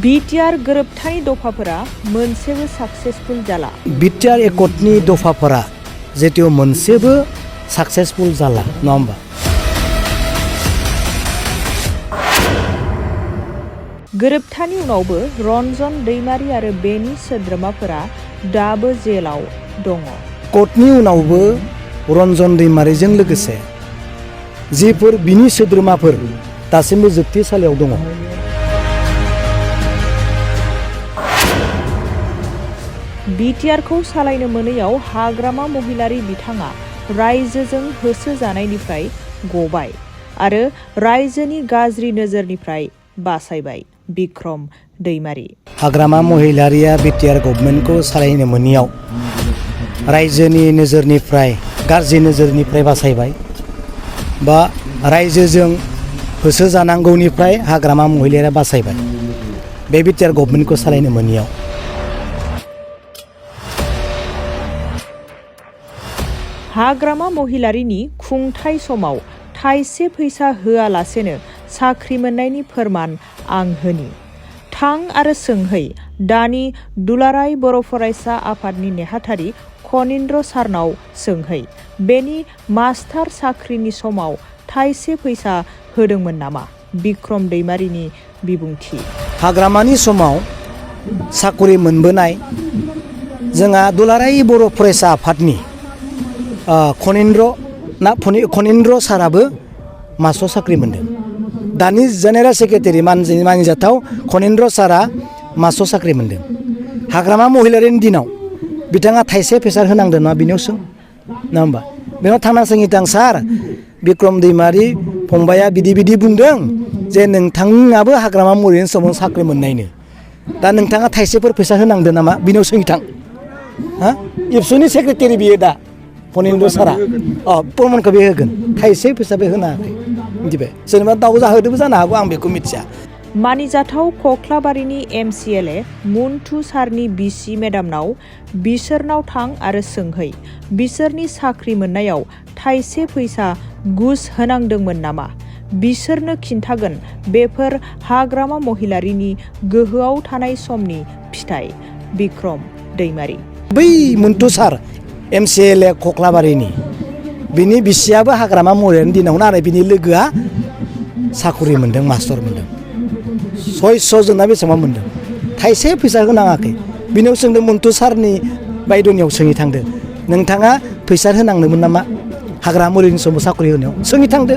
BTR गोरोबथानि दफाफोरा मोनसेबो successful जाला। बिटिआर एकर्डनि दफाफोरा जेतिया मोनसेबो साक्सेसफुल जाला नङा होमबा? गोरोबथानि उनावबो रन्जन दैमारी आरो बेनि सोद्रोमाफोरा दाबो जेलाव दङ। कर्टनि उनावबो रन्जन दैमारीजों लोगोसे जिफोर बिनि सोद्रोमाफोर दासिमबो जोबथेसालियाव दङ। बिटिआरखौ सालायनो मोनैयाव हाग्रामा महिलारी बिथाङा रायजोजों होसोजानायनिफ्राय गबाय आरो रायजोनि गाज्रि नोजोरनिफ्राय बासायबाय। बिक्रम दैमारी हाग्रामा महिलारीया बिटिआर गभर्नमेन्टखौ सालायनो मोनैयाव रायजोनि नोजोरनिफ्राय गाज्रि नोजोरनिफ्राय बासायबाय बा रायजोजों होसोजानांगौनिफ्राय हाग्रामा महिलारीया बासायबाय बे बिटिआर गभर्नमेन्टखौ सालायनो मोनैयाव। हाग्रामा महिलारीनि खुंथाय समाव थाइसे फैसा होआलासेनो साख्रि मोननायनि फोरमान आं होनि। थां आरो सोंहै दानि दुलाराय बर' फरायसा आफादनि नेहाथारि खनिन्द्र सारनाव सोंहै बेनि मास्टार साख्रिनि समाव थाइसे फैसा होदोंमोन नामा? बिक्रम दैमारीनि बिबुंथि। हाग्रामानि समाव साकरि मोनबोनाय जोंहा दुलाराय बर' फरायसा आफादनि खनिन्द्र साराबो मास्टार साख्रि मोनदों। दानि जेनेरेल सेक्रेटारि मानिजाथाव खनिन्द्र सारा मास्टार साख्रि मोनदों। हाग्रामा महिलारीनि दिनाव बिथाङा थाइसे फैसा होनांदों ना बिनियाव सों नङा होमबा? बेनाव थांना सोंहैथां सार बिक्रम दैमारी फंबाया बिदि बुंदों जे नोंथाङाबो हाग्रामा महिलारीनि समाव साख्रि मोननायनो दा नोंथाङा थाइसेफोर फैसा होनांदों नामा बिनियाव सोंहैथां। हा इबसुनि सेक्रेटारि बियो दा खनिन्द्र सारा प्रमानखौ बे होगोन थाइसे फैसा बे होनाखै मिथिबाय। सोरनिबा दाउ जाहोदोंबो जानो हागौ आं बेखौ मिथिया। मानिजाथाव कख्लाबारिनि MCLA मुन्टु सारनि बिसि मेडामनाव बिसोरनाव थां आरो सोंहै बिसोरनि साख्रि मोननायाव थाइसे फैसा घुस होनांदोंमोन नामा? बिसोरनो खिन्थागोन बेफोर हाग्रामा महिलारीनि गोहोआव थानाय समनि फिथाइ। बिक्रम दैमारी बै मुन्टु सार MCLA कख्लाबारिनि बिनि बिसियाबो हाग्रामा महिलारीनि दिनावनो आरो बिनि लोगोआ साकरि मोनदों मास्टार मोनदों। 600 जोंना बेसेबां मोनदों थाइसे फैसा होनाङाखै। बिनियाव सोंदों मुन्टु सारनि बायद'नियाव सोंहै थांदो नोंथाङा फैसा होनांदोंमोन नामा हाग्रामा महिलारीनि समाव साकरि होनायाव सोंहै थांदो।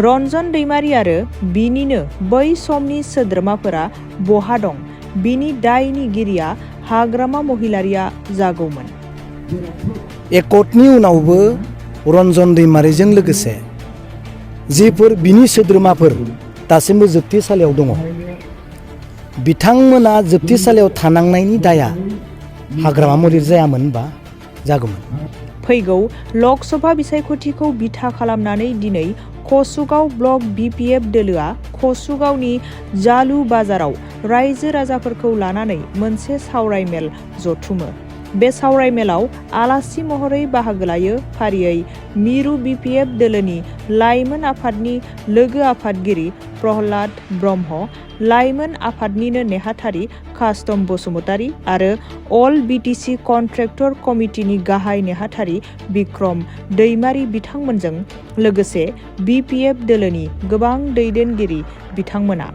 रन्जन दैमारी आरो बिनिनो बै समनि सोद्रोमाफोरा बहा दं? बिनि दायनिगिरिया हाग्रामा महिलारीया जागौमोन। एकर्डनि उनावबो रन्जन दैमारीजों लोगोसे जिफोर बिनि सोद्रोमाफोर दासिमबो जोबथेसालियाव दङ बिथांमोना जोबथेसालियाव थानांनायनि दाया हाग्रामा महिलारी जायामोनबा जागौमोन। फैगौ लकसभा बिसायख'थिखौ बिथा खालामनानै दिनै कसुगाव ब्लक BPF दोलोआ कसुगावनि जालु बाजाराव रायजो राजाफोरखौ लानानै मोनसे सावरायमेल जथुमो। बे सावरायमेलाव आलासि महरै बाहागो लायो फारियै मिरु BPF दोलोनि लाइमोन आफादनि लोगो आफादगिरि प्रहलाद ब्रह्म, लाइमोन आफादनिनो नेहाथारि कास्टम बसुमतारी आरो अल BTC कन्ट्रेक्टर कमिटिनि गाहाय नेहाथारि बिक्रम दैमारी बिथांमोनजों लोगोसे BPF दोलोनि गोबां दैदेनगिरि बिथांमोना।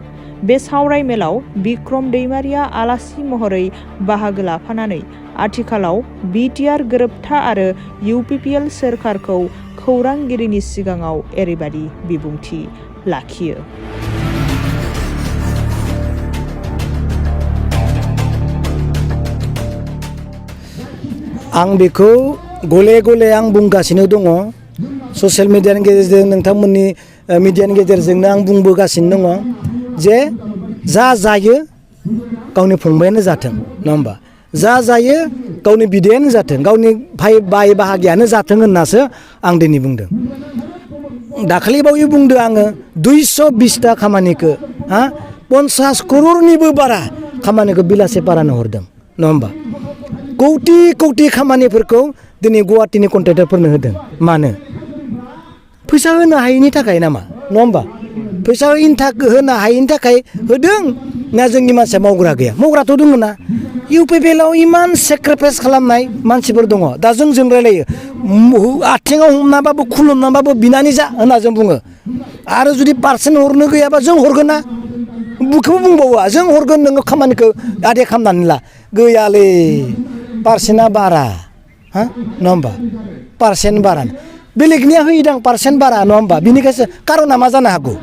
बे सावरायमेलाव बिक्रम दैमारीया आलासि महरै बाहागो लाफानानै आथिखालाव बिटिआर गोरोबथा आरो UPPL सोरखारखौ खौरांगिरिनि सिगाङाव एरैबादि बिबुंथि लाखियो। आं बेखौ गले गले आं बुंगासिनो दङ ससियेल मिडियानि गेजेरजों नोंथांमोननि मिडियानि गेजेरजोंनो आं बुंबोगासिनो दङ जे जा जायो गावनि फंबायानो जाथों नङा होमबा? जा जायो गावनि बिदायानो जाथों गावनि बाय बाहागियानो जाथों होननासो आं दिनै बुंदों। दाखालिबावै बुंदों आङो 220टा खामानिखौ 50 करोड़निबो बारा खामानिखौ बिलासेपारानो हरदों नङा होमबा? कौटि खामानिफोरखौ दिनै गुवाहाटीनि कन्ट्रेक्टरफोरनो होदों। मानो? फैसा होनो हायैनि थाखाय नामा नङा होमबा? फैसा होनो हायिनि थाखाय होदों ना जोंनि मानसिया मावग्रा गैया मावग्राथ' दङ ना इउपिपिएलआव इमान सेक्रिफाइस खालामनाय मानसिफोर दङ दा जों रायलायो आथिङाव हमनाबाबो खुलुमनाबाबो बिनानै जा होनना जों बुङो आरो जुदि पार्सेन्ट हरनो गैयाबा जों हरगोन ना बेखौबो बुंबावो जों हरगोन नोङो खामानिखौ आदे खालामनानै ला गैयालै पार्सेन्टआ बारा हा नङा होमबा पार्सेन्ट बारा बेलेगनिया होयोदां पार्सेन्ट बारा नङा होमबा बिनिखायसो कारना मा जानो हागौ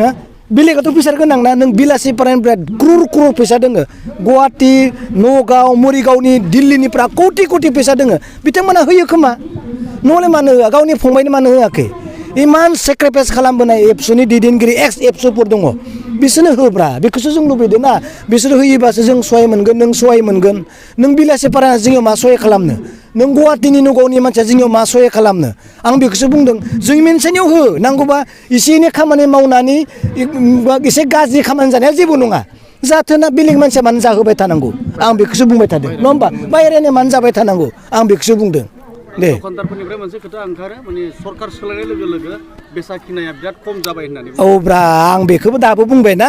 हा बेलेगाथ' फैसा गोनां ना नों बिलासिपारानिफ्राय क्रर फैसा दोङो गुवाहाटि नगाव मरिगावनि दिल्लीनिफ्राय कौटि फैसा दोङो बिथांमोना होयो खोमा नहले मानो होआ गावनि फंबायनि मानो होआखै इमान सेक्रिफाइस खालामबोनाय एबसुनि दैदेनगिरि एक्स एबसुफोर दङ बिसोरनो होब्रा बेखौसो जों लुबैदों ना बिसोर होयोबासो जों सहाय मोनगोन नों सहाय मोनगोन नों बिलासिपारा जोंनियाव मा सहाय खालामनो नों गुवाहाटिनि नगावनि मानसिया जोंनियाव मा सहाय खालामनो आं बेखौसो बुंदों जोंनि मोनसेनियाव हो नांगौबा एसे एनै खामानि मावनानै एसे गाज्रि खामानि जानाया जेबो नङा जाथोना बेलेग मानसिया मानो जाहोबाय थानांगौ आं बेखौसो बुंबाय थादों नङा होमबा बाहेरानि मानो जाबाय थानांगौ आं बेखौसो बुंदों दे दखानदारफोरनिफ्राय मोनसे खोथा ओंखारो माने सरकार सोलायनाय लोगो लोगो बेसा किनाया बिराद खम जाबाय होननानै औब्रा आं बेखौबो दाबो बुंबायना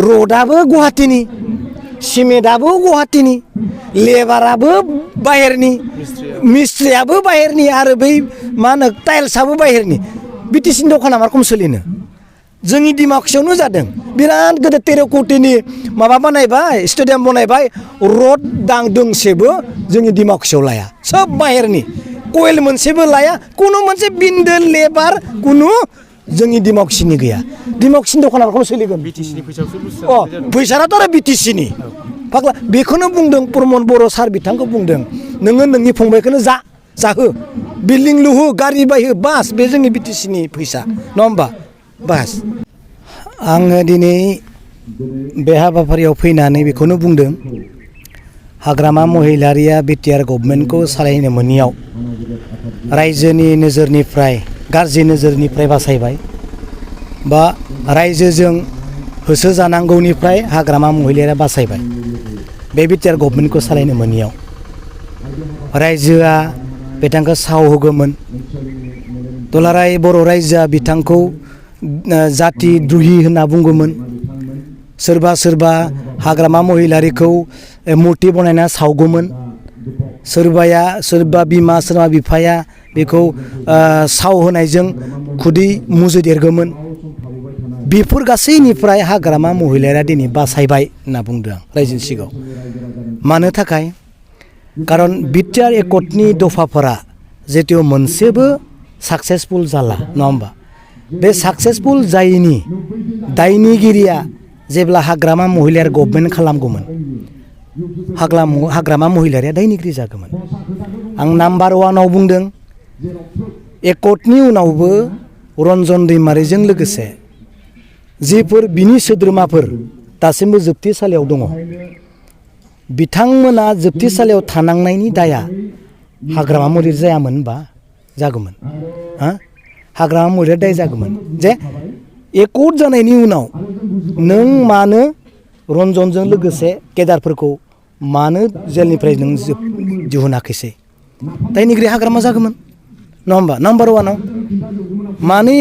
रडआबो गुवाहाटिनि सिमेन्टआबो गुवाहाटिनि लेबाराबो बाहेरनि मिस्ट्रियाबो बाहेरनि आरो बै मा होनो टाइल्सआबो बाहेरनि बिटिसिनि दखाना मा खम सोलिनो जोंनि डिमाकुसियावनो जादों बिराद गोदो 13 कौटिनि माबा बानायबाय स्टेडियाम बनायबाय रड दोंसेबो जोंनि डिमाकुसियाव लाया सब बाहेरनि कयल मोनसेबो लाया कुनु मोनसे बिन्दो लेबार कुनु जोंनि डिमाकुसिनि गैया डिमाकुसिनि दखाना खम सोलिगोन बिटिसिनि फैसायावसो फैसायाथ' आरो बिटिसिनि फाग्ला बेखौनो बुंदों प्रमद बर' सार बिथांखौ बुंदों नोङो नोंनि फंबायखौनो जाहो बिल्डिं लुहो गारि बायहो बास बे जोंनि बिटिसिनि फैसा नङा होमबा बास आङो दिनै बे हाबाफारियाव फैनानै बेखौनो बुंदों हाग्रामा महिलारिया बिटिआर गभर्नमेन्टखौ सालायनो मोनियाव रायजोनि नोजोरनिफ्राय गाज्रि नोजोरनिफ्राय बासायबाय बा रायजोजों होसोजानांगौनिफ्राय हाग्रामा महिलारिया बासायबाय बे बिटिआर गभर्नमेन्टखौ सालायनो मोनियाव रायजोआ बिथांखौ साव होगौमोन दुलाराय बर' रायजोआ बिथांखौ जाति द्रुहि होनना बुंगौमोन सोरबा हाग्रामा महिलारिखौ मुर्ति बनायना सावगौमोन सोरबा बिमा सोरबा बिफाया बेखौ साव होनायजों खुदै मुजुदेरगौमोन बेफोर गासैनिफ्राय हाग्रामा महिलारिया दिनै बासायबाय होनना बुंदों आं रायजोनि सिगाङाव मानो थाखाय कारन बिटिआर एकर्डनि दफाफोरा जिहेतु मोनसेबो साक्सेसफुल जाला नङा होमबा बे साक्सेसफुल जायैनि दायनिगिरिया जेब्ला हाग्रामा महिलारि गभर्नमेन्ट खालामगौमोन हाग्रामा महिलारिया दायनिगिरि जागौमोन आं नाम्बार 1आव बुंदों एकर्डनि उनावबो रन्जन दैमारिजों लोगोसे जिफोर बिनि सोद्रोमाफोर दासिमबो जोबथेसालियाव दङ बिथांमोना जोबथेसालियाव थानांनायनि दाया हाग्रामा महिलारि जायामोन होनबा जागौमोन हाग्रामा महिलारि दाय जागौमोन जे एकर्ड जानायनि उनाव नों मानो रन्जनजों लोगोसे केदारफोरखौ मानो जेलनिफ्राय नों दिहुनाखैसै दायनिगिरि हाग्रामा जागौमोन नङा होमबा नाम्बार 1आव मानो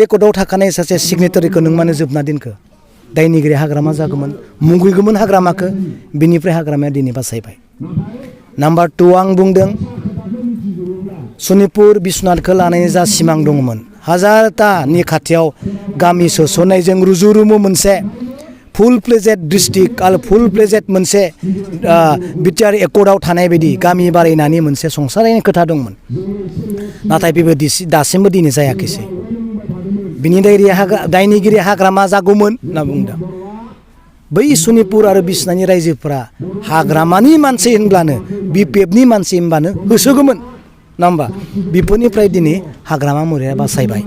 एकर्डआव थाखानाय सासे सिगनेटारिखौ नों मानो जोबना दोनखो दायनिगिरि हाग्रामा जागौमोन मुगैगौमोन हाग्रामाखौ बिनिफ्राय हाग्रामाया दिनै बासायबाय नाम्बार 2 आं बुंदों सनितपुर बिश्वनाथखौ लानानै जा सिमां दङमोन हाजारटानि खाथियाव गामि सोसननायजों रुजु रुमु मोनसे फुल प्लेजेड डिस्ट्रिक्ट आरो फुल प्लेजेड मोनसे बिटिआर एकर्डआव थानाय बायदि गामि बारायनानै मोनसे संसारनायनि खोथा दंमोन नाथाय बेबायदि दासिमबो दिनै जायाखैसै बिनि दायनिगिरि हाग्रामा जागौमोन होनना बुंदों बै सनितपुर आरो बिश्वनाथनि रायजोफोरा हाग्रामानि मानसि होनब्लानो बिपिएफनि मानसि होनबानो होसोगौमोन नङा होमबा बेफोरनिफ्राय दिनै हाग्रामा महिलारिया बासायबाय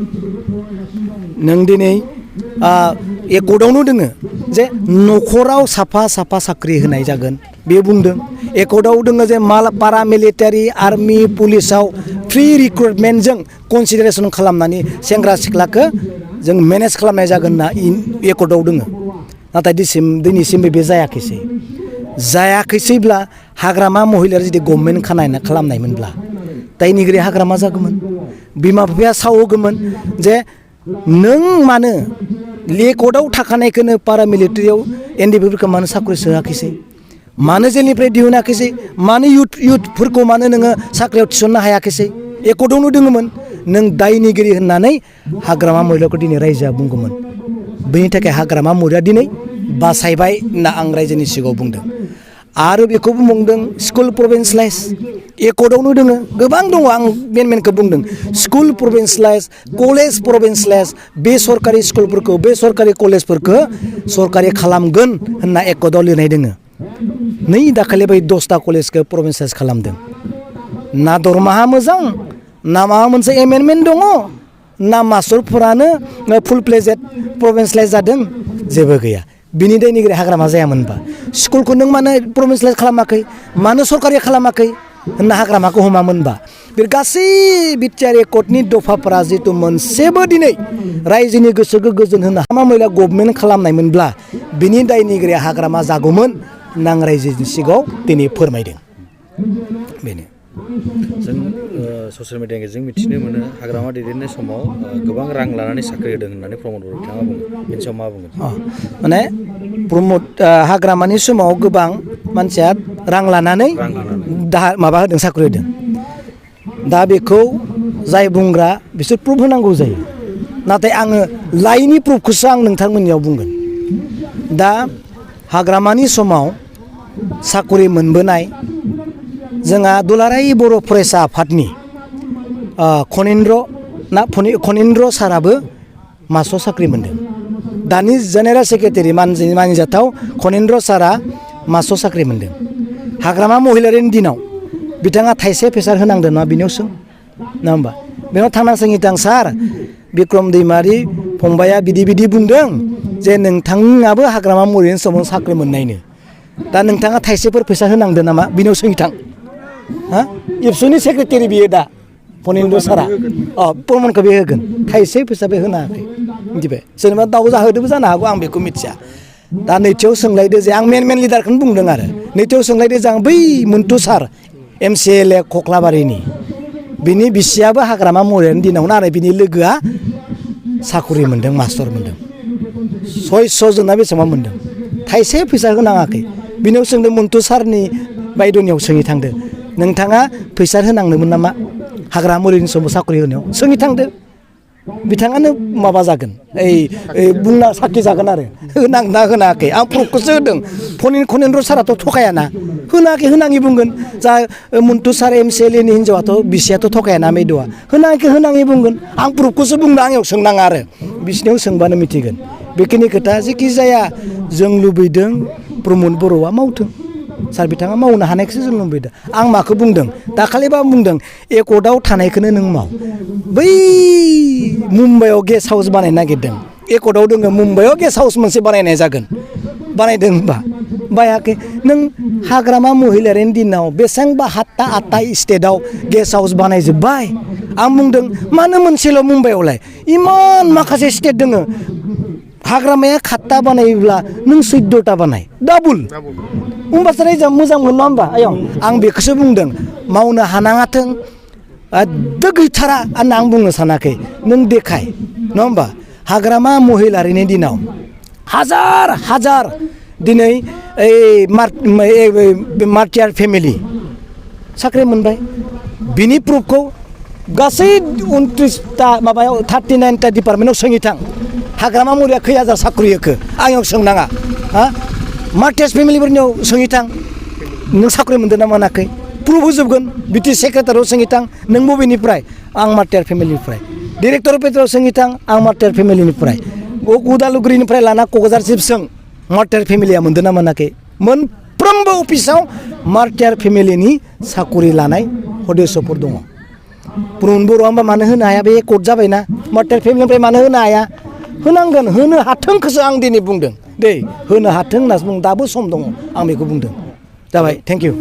नों दिनै एकर्डआवनो दोङो जे न'खराव साफा साख्रि होनाय जागोन बे बुंदों एकर्डआव दोङो जे पारामिलिटारि आर्मि पुलिसाव फ्रि रिक्रुटमेन्टजों कनसिडारेसन खालामनानै सेंग्रा सिख्लाखौ जों मेनेज खालामनाय जागोन होनना एकर्डआव दोङो नाथाय दिनैसिमबो बे जायाखैसैब्ला हाग्रामा महिलारि जुदि गभर्नमेन्ट खालामनायमोनब्ला दायनिगिरि हाग्रामा जागौमोन बिमा बिफाया साव होगौमोन जे नों मानो लेकआव थाखानायखौनो पारामिलिटारियाव एनडिएफबिफोरखौ मानो साख्रि सोआखैसै मानो जेलनिफ्राय दिहुनाखैसै मानो इयुथफोरखौ मानो नोङो साख्रियाव थिसननो हायाखैसै एकर्डआवनो दोङोमोन नों दायनिगिरि होननानै हाग्रामा महिलाखौ दिनै रायजोआ बुंगौमोन बेनि थाखाय हाग्रामा महिलाया दिनै बासायबाय होनना आं रायजोनि सिगाङाव बुंदों आरो बेखौबो बुंदों स्कुल प्रभिन्सियेलाइज एकर्डआवनो दोङो गोबां दङ आं मेनखौ बुंदों स्कुल प्रभिन्सियेलाइज कलेज प्रभिन्सियेलाइज बे सरकारि स्कुलफोरखौ बे सरकारि कलेजफोरखौ सरकारि खालामगोन होनना एकर्डआव लिरनाय दोङो नै दाखालि बै 10टा कलेजखौ प्रभिन्सियेलाइज खालामदों ना दरमाहा मोजां ना माबा मोनसे एमेन्डमेन्ट दङ ना मास्टरफोरानो फुल प्लेजेड प्रभिन्सियेलाइज जादों जेबो गैया बिनि दायनिगिरि हाग्रामा जायामोनबा स्कुलखौ नों मानो प्रभिन्सियेलाइज खालामाखै मानो सरकारि खालामाखै होनना हाग्रामाखौ हमामोनबा बे गासै बिटिआर एकर्डनि दफाफोरा जितु मोनसेबो दिनै रायजोनि गोसोखौ गोजोन होनो हाग्रामा महिला गभर्नमेन्ट खालामनायमोनब्ला बिनि दायनिगिरि हाग्रामा जागौमोन होनना आं रायजोनि सिगाङाव दिनै फोरमायदों बेनो जों ससियेल मिडियानि गेजेरजों मिथिनो मोनो हाग्रामा दैदेननाय समाव गोबां रां लानानै साख्रि होदों होननानै प्रमद बर' बिथाङा बुङो बेनि सायाव मा बुंगोन माने हाग्रामानि समाव गोबां मानसिया रां लानानै माबा होदों साख्रि होदों दा बेखौ जाय बुंग्रा बिसोर प्रुफ होनांगौ जायो नाथाय आङो लाइनि प्रुफखौसो आं नोंथांमोननियाव बुंगोन दा हाग्रामानि समाव साख्रि मोनबोनाय जोंहा दुलाराय बर' फरायसा आफादनि खनिन्द्र साराबो मास्टार साख्रि मोनदों दानि जेनेरेल सेक्रेटारि मानिजाथाव खनिन्द्र सारा मास्टार साख्रि मोनदों हाग्रामा महिलारिनि दिनाव बिथाङा थाइसे फैसा होनांदों नङा बिनियाव सों नङा होमबा बेनाव थांना सोंहैदों सार बिक्रम दैमारि फंबाया बिदि बुंदों जे नोंथाङाबो हाग्रामा महिलारिनि समाव साख्रि मोननायनो दा नोंथाङा थाइसेफोर फैसा होनांदों नामा बिनियाव सोंहैथां हा एबसुनि सेक्रेटारि बियो दा फनिन्द्र सारा प्रमानखौ बे होगोन थाइसे फैसा बे होनो हायाखै मिथिबाय सोरनिबा दाउ जाहोदोंबो जानो हागौ आं बेखौ मिथिया दा नैथियाव सोंलायदो जे आं मेन लिडारखौनो बुंदों आरो नैथियाव सोंलायदो जे आं बै मन्टु सार MCLA कख्लाबारिनि बिनि बिसियाबो हाग्रामा महिलारिनि दिनावनो आरो बिनि लोगोआ साख्रि मोनदों मास्टर मोनदों 600 जोंना बेसेबां मोनदों थाइसे फैसा होनाङाखै बिनियाव सोंदों मन्टु सारनि बायद'नियाव सोंहै थांदो नोंथाङा फैसा होनांदोंमोन नामा हाग्रामा महिलारिनि समाव साख्रि होनायाव सोंहै थांदो बिथाङानो माबा जागोन बुंना साखि जागोन आरो होनांना होनाखै आं प्रुफखौसो होदों खनिन्द्र साराथ' थगायाना होनाखै होनाङि बुंगोन जा मन्टु सार MCLA नि हिन्जावाथ' बिसियाथ' थगायाना मैद'आ होनाखै होनाङि बुंगोन आं प्रुफखौसो बुंदों आंनियाव सोंनाङा आरो बिसिनियाव सोंबानो मिथिगोन बेखिनि खोथा जेखि जाया जों लुबैदों प्रमद बर'आ मावथों सार बिथाङा मावनो हानायखौसो जों लुबैदों आं माखौ बुंदों दाखालिबा बुंदों एकर्डआव थानायखौनो नों माव बै मुम्बाइआव गेस्ट हाउस बानायनो नागिरदों एकर्डआव दोङो मुम्बाइआव गेस्ट हाउस मोनसे बानायनाय जागोन बानायदों होनबा बायाखै नों हाग्रामा महिलारिनि दिनाव बेसेबांबा 7टा 8टा स्टेटआव गेस्ट हाउस बानायजोब्बाय आं बुंदों मानो मोनसेल' मुम्बाइआवलाय इमान माखासे स्टेट दोङो हाग्रामाया 7टा बानायोब्ला नों 14टा बानाय डाबल होमबासो रायजोआ मोजां मोन नङा होमबा आं बेखौसो बुंदों मावनो हानाङाथों गैथारा होनना आं बुंनो सानाखै नों देखाय नङा होमबा हाग्रामा महिलारिनि दिनाव हाजार दिनै मार्टियार फेमिलि साख्रि मोनबाय बिनि प्रुफखौ गासै 29टा माबायाव 39टा डिपार्टमेन्टआव सोंहैथां हाग्रामा महिलाया खै हाजार साख्रि होखो आंनियाव सोंनाङा हा मार्टियार फेमिलिफोरनियाव सोंहैथां नों साख्रि मोनदों ना मोनाखै प्रुफ होजोबगोन बिटि सेक्रेटारियाव सोंहैथां नों बबेनिफ्राय आं मार्टियार फेमिलिनिफ्राय डिरेक्टर अफिसाव सोंहैथां आं मार्टियार फेमिलिनिफ्राय उदालगुरिनिफ्राय लाना क'क्राझारसिम सों मार्टियार फेमिलिया मोनदों ना मोनाखै मोनफ्रोमबो अफिसाव मार्टियार फेमिलिनि साख्रि लानाय सदस्यफोर दङ प्रमद बर'आ होमबा मानो होनो हाया बे एकर्ड जाबायना मार्टियार फेमिलिनिफ्राय मानो होनो हाया होनांगोन होनो हाथोंखौसो आं दिनै बुंदों दै होनो हाथों होनना बुं दाबो सम दङ आं बेखौ बुंदों जाबाय थेंक इउ